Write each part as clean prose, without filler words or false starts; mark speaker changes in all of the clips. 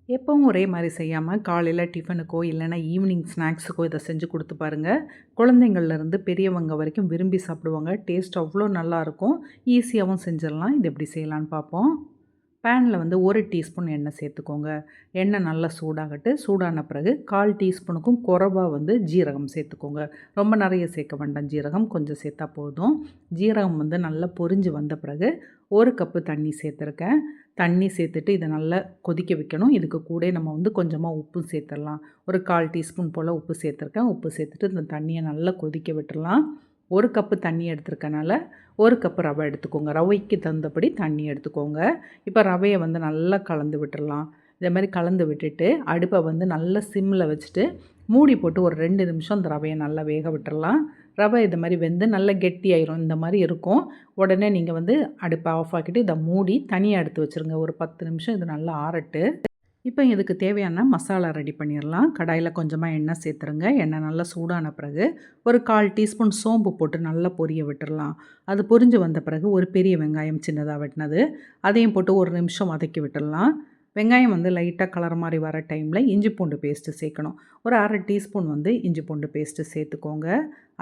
Speaker 1: எப்பவும் ஒரே மாரி செய்யாம, காலையில டிஃபனுக்கோ, இல்லன்னா ஈவினிங் ஸ்நாக்ஸுக்கோ இத செஞ்சு குடுத்து பாருங்க. குழந்தைங்கள்லேருந்து பெரியவங்க வரைக்கும் விரும்பி சாப்பிடுவாங்க. டேஸ்ட் அவ்ளோ நல்லாயிருக்கும். ஈஸியாவும் செஞ்சிடலாம். இது எப்படி செய்யலான்னு பார்ப்போம். பேன்ல வந்து 1 டீஸ்பூன் எண்ணெய் சேர்த்துக்கோங்க. எண்ணெய் நல்லா சூடாகட்டு. சூடான பிறகு 1/4 டீஸ்பூனுக்கும் குறைவா வந்து ஜீரகம் சேர்த்துக்கோங்க. ரொம்ப நெறைய சேர்க்க வேண்டாம் ஜீரகம். கொஞ்சம் சேர்த்தா போதும். ஜீரகம் வந்து நல்லா பொரிஞ்சு வந்த பிறகு 1 கப்பு தண்ணி சேர்த்துருக்கேன். தண்ணி சேர்த்துட்டு இத நல்லா கொதிக்க வைக்கணும். இதுக்கு கூடயே நம்ம வந்து கொஞ்சமா உப்பும் சேர்த்துடலாம். ஒரு 1/4 டீஸ்பூன் போல உப்பு சேர்த்துருக்கேன். உப்பு சேர்த்துட்டு இந்த தண்ணிய நல்லா கொதிக்க விட்டுறலாம். 1 கப்பு தண்ணி எடுத்துருக்கனால 1 கப்பு ரவை எடுத்துக்கோங்க. ரவைக்கு தகுந்தபடி தண்ணி எடுத்துக்கோங்க. இப்போ ரவைய வந்து நல்லா கலந்து விட்டுறலாம். இதே மாரி கலந்து விட்டுட்டு, அடுப்ப வந்து நல்லா சிம்ல வச்சுட்டு, மூடி போட்டு ஒரு 2 நிமிஷம் அந்த ரவைய நல்லா வேக விட்டுறலாம். ரவை இது மாரி வெந்து நல்லா கெட்டியாயிரும். இந்த மாரி இருக்கும். உடனே நீங்க வந்து அடுப்ப ஆஃப் ஆக்கிட்டு, இத மூடி தனியா எடுத்து வச்சுருங்க. ஒரு 10 நிமிஷம் இது நல்லா ஆறட்டு. இப்போ இதுக்கு தேவையான மசாலா ரெடி பண்ணிடலாம். கடாயில கொஞ்சமா எண்ணெய் சேர்த்துருங்க. எண்ணெய் நல்லா சூடான பிறகு ஒரு 1/4 டீஸ்பூன் சோம்பு போட்டு நல்லா பொரிய விட்டுறலாம். அது பொரிஞ்சு வந்த பிறகு ஒரு பெரிய வெங்காயம் சின்னதா வெட்டினது, அதையும் போட்டு ஒரு நிமிஷம் வதக்கி விட்டுடலாம். வெங்காயம் வந்து லைட்டாக கலர் மாறி வர டைமில் இஞ்சி பூண்டு பேஸ்ட்டு சேர்க்கணும். ஒரு 1/2 டீஸ்பூன் வந்து இஞ்சி பூண்டு பேஸ்ட்டு சேர்த்துக்கோங்க.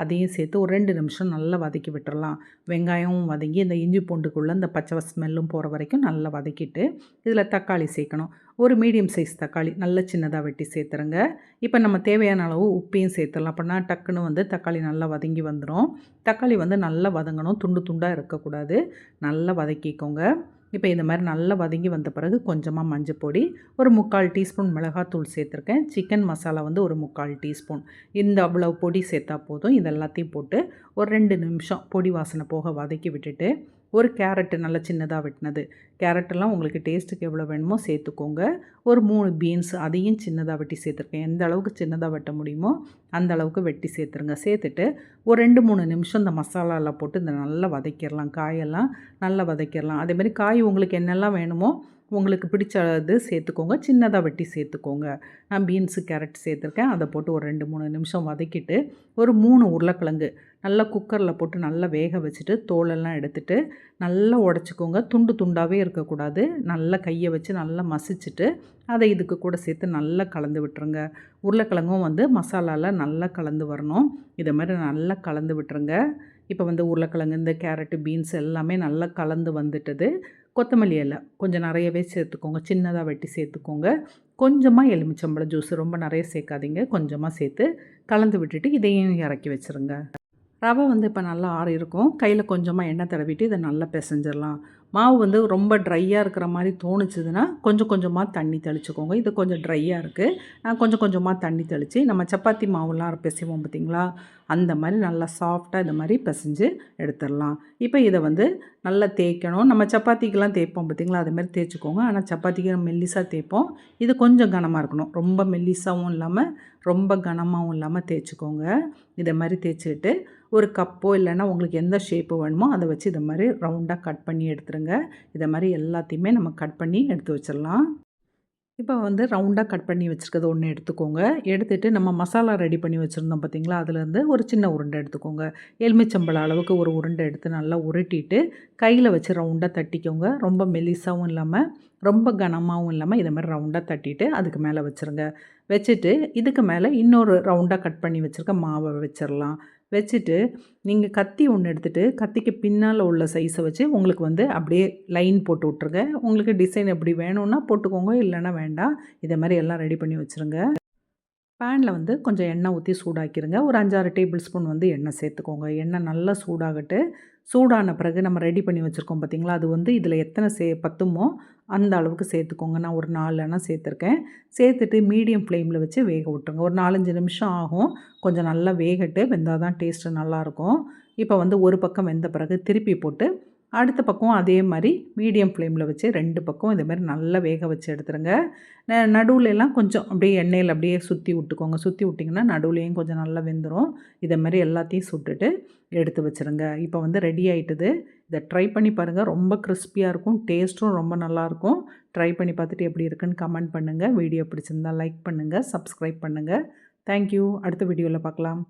Speaker 1: அதையும் சேர்த்து ஒரு 2 நிமிஷம் நல்லா வதக்கி விட்டுறலாம். வெங்காயமும் வதங்கி இந்த இஞ்சி பூண்டுக்குள்ளே இந்த பச்சை ஸ்மெல்லும் போகிற வரைக்கும் நல்லா வதக்கிட்டு, இதில் தக்காளி சேர்க்கணும். ஒரு மீடியம் சைஸ் தக்காளி நல்ல சின்னதாக வெட்டி சேர்த்துருங்க. இப்போ நம்ம தேவையான அளவு உப்பையும் சேர்த்துடலாம். அப்படின்னா டக்குன்னு வந்து தக்காளி நல்லா வதங்கி வந்துடும். தக்காளி வந்து நல்லா வதங்கணும். துண்டு துண்டாக இருக்கக்கூடாது. நல்லா வதக்கிக்கோங்க. இப்போ இந்த மாதிரி நல்லா வதங்கி வந்த பிறகு கொஞ்சமாக மஞ்சள் பொடி, ஒரு 3/4 டீஸ்பூன் மிளகாத்தூள் சேர்த்துருக்கேன். சிக்கன் மசாலா வந்து ஒரு 3/4 டீஸ்பூன். இந்த அவ்வளவு பொடி சேர்த்தா போதும். இது எல்லாத்தையும் போட்டு ஒரு 2 நிமிஷம் பொடி வாசனை போக வதக்கி விட்டுட்டு, ஒரு கேரட்டு நல்லா சின்னதாக வெட்டினது. கேரட்டெல்லாம் உங்களுக்கு டேஸ்ட்டுக்கு எவ்வளோ வேணுமோ சேர்த்துக்கோங்க. ஒரு 3 பீன்ஸ் அதையும் சின்னதாக வெட்டி சேர்த்துருக்கேன். எந்த அளவுக்கு சின்னதாக வெட்ட முடியுமோ அந்த அளவுக்கு வெட்டி சேர்த்துருங்க. சேர்த்துட்டு ஒரு 2, 3 நிமிஷம் இந்த மசாலாலாம் போட்டு இந்த நல்லா வதக்கிடலாம். காயெல்லாம் நல்லா வதக்கிடலாம். அதேமாதிரி காய் உங்களுக்கு என்னெல்லாம் வேணுமோ உங்களுக்கு பிடிச்சது சேர்த்துக்கோங்க. சின்னதாக வெட்டி சேர்த்துக்கோங்க. நான் பீன்ஸு, கேரட் சேர்த்துருக்கேன். அதை போட்டு ஒரு 2, 3 நிமிஷம் வதக்கிட்டு, ஒரு 3 உருளைக்கிழங்கு நல்லா குக்கரில் போட்டு நல்லா வேக வச்சுட்டு, தோலெல்லாம் எடுத்துட்டு, நல்லா உடச்சிக்கோங்க. துண்டு துண்டாகவே இருக்கக்கூடாது. நல்லா கையை வச்சு நல்லா மசிச்சுட்டு, அதை இதுக்கு கூட சேர்த்து நல்லா கலந்து விட்டுருங்க. உருளைக்கிழங்கும் வந்து மசாலாவில் நல்லா கலந்து வரணும். இதை மாதிரி நல்லா கலந்து விட்டுருங்க. இப்போ வந்து உருளைக்கிழங்கு, இந்த கேரட்டு, பீன்ஸ் எல்லாமே நல்லா கலந்து வந்துட்டுது. கொத்தமல்லி இலை கொஞ்சம் நிறையவே சேர்த்துக்கோங்க. சின்னதாக வெட்டி சேர்த்துக்கோங்க. கொஞ்சமாக எலுமிச்சம்பழம் ஜூஸ் ரொம்ப நிறைய சேர்க்காதீங்க. கொஞ்சமாக சேர்த்து கலந்து விட்டுட்டு இதையும் இறக்கி வச்சுருங்க. ரவை வந்து இப்போ நல்லா ஆறியிருக்கும். கையில் கொஞ்சமாக எண்ணெய் தடவிட்டு இதை நல்லா பிசைஞ்சிடலாம். மாவு வந்து ரொம்ப ட்ரையாக இருக்கிற மாதிரி தோணுச்சுதுன்னா கொஞ்சம் கொஞ்சமாக தண்ணி தெளிச்சுக்கோங்க. இது கொஞ்சம் ட்ரையாக இருக்குது. நான் கொஞ்சம் கொஞ்சமாக தண்ணி தெளித்து நம்ம சப்பாத்தி மாவுலாம் பிசைவோம் பார்த்திங்களா, அந்த மாதிரி நல்லா சாஃப்டாக இந்த மாதிரி பிசைஞ்சு எடுத்துடலாம். இப்போ இதை வந்து நல்லா தேய்க்கணும். நம்ம சப்பாத்திக்கெலாம் தேய்ப்போம் பார்த்திங்களா, அதுமாதிரி தேய்ச்சிக்கோங்க. ஆனால் சப்பாத்திக்கு மெல்லிசாக தேய்ப்போம். இது கொஞ்சம் கனமாக இருக்கணும். ரொம்ப மெல்லிசாவும் இல்லாமல் ரொம்ப கனமாகவும் இல்லாமல் தேய்ச்சிக்கோங்க. இதை மாதிரி தேய்ச்சிட்டு ஒரு கப்போ இல்லைன்னா உங்களுக்கு எந்த ஷேப்பு வேணுமோ அதை வச்சு இதை மாதிரி ரவுண்டாக கட் பண்ணி எடுத்துருங்க. இதை மாதிரி எல்லாத்தையுமே நம்ம கட் பண்ணி எடுத்து வச்சிடலாம். இப்போ வந்து ரவுண்டாக கட் பண்ணி வச்சுருக்கிறது ஒன்று எடுத்துக்கோங்க. எடுத்துகிட்டு நம்ம மசாலா ரெடி பண்ணி வச்சுருந்தோம் பார்த்திங்களா, அதுலேருந்து ஒரு சின்ன உருண்டை எடுத்துக்கோங்க. எலுமிச்சம்பழம் அளவுக்கு ஒரு உருண்டை எடுத்து நல்லா உருட்டிட்டு கையில் வச்சு ரவுண்டாக தட்டிக்கோங்க. ரொம்ப மெல்லிசாவும் இல்லாமல் ரொம்ப கனமாகவும் இல்லாமல் இதை மாதிரி ரவுண்டாக தட்டிட்டு அதுக்கு மேலே வச்சுருங்க. வச்சுட்டு இதுக்கு மேலே இன்னொரு ரவுண்டாக கட் பண்ணி வச்சுருக்க மாவை வச்சிடலாம். வச்சுட்டு நீங்கள் கத்தி ஒன்று எடுத்துகிட்டு கத்திக்கு பின்னால் உள்ள சைஸை வச்சு உங்களுக்கு வந்து அப்படியே லைன் போட்டு விட்ருங்க. உங்களுக்கு டிசைன் எப்படி வேணும்னா போட்டுக்கோங்க, இல்லைன்னா வேண்டாம். இதை மாதிரி எல்லாம் ரெடி பண்ணி வச்சுருங்க. பேனில் வந்து கொஞ்சம் எண்ணெய் ஊற்றி சூடாக்கிடுங்க. ஒரு 5, 6 டேபிள் ஸ்பூன் வந்து எண்ணெய் சேர்த்துக்கோங்க. எண்ணெய் நல்லா சூடாகட்டு. சூடான பிறகு நம்ம ரெடி பண்ணி வச்சுருக்கோம் பார்த்திங்களா, அது வந்து இதில் எத்தனை பத்துமோ அந்த அளவுக்கு சேர்த்துக்கோங்க. நான் ஒரு 4 எண்ணெய் சேர்த்துருக்கேன். சேர்த்துட்டு மீடியம் ஃப்ளேமில் வச்சு வேக விட்டுருங்க. ஒரு 4, 5 நிமிஷம் ஆகும். கொஞ்சம் நல்லா வேகட்டு. வெந்தால் தான் டேஸ்ட்டு நல்லாயிருக்கும். இப்போ வந்து ஒரு பக்கம் வெந்த பிறகு திருப்பி போட்டு அடுத்த பக்கம் அதே மாதிரி மீடியம் ஃப்ளேமில் வச்சு 2 பக்கம் இதே மாதிரி நல்லா வேக வச்சு எடுத்துருங்க. நடுவுலலாம் கொஞ்சம் அப்படியே எண்ணெயில் அப்படியே சுற்றி விட்டுக்கோங்க. சுற்றி விட்டிங்கன்னா நடுவுலையும் கொஞ்சம் நல்லா வெந்துடும். இதை மாதிரி எல்லாத்தையும் சுட்டுட்டு எடுத்து வச்சுருங்க. இப்போ வந்து ரெடி ஆகிட்டுது. இதை ட்ரை பண்ணி பாருங்கள். ரொம்ப கிறிஸ்பியாக இருக்கும். டேஸ்ட்டும் ரொம்ப நல்லாயிருக்கும். ட்ரை பண்ணி பார்த்துட்டு எப்படி இருக்குன்னு கமெண்ட் பண்ணுங்கள். வீடியோ பிடிச்சிருந்தால் லைக் பண்ணுங்கள், சப்ஸ்கிரைப் பண்ணுங்கள். தேங்க்யூ. அடுத்த வீடியோவில் பார்க்கலாம்.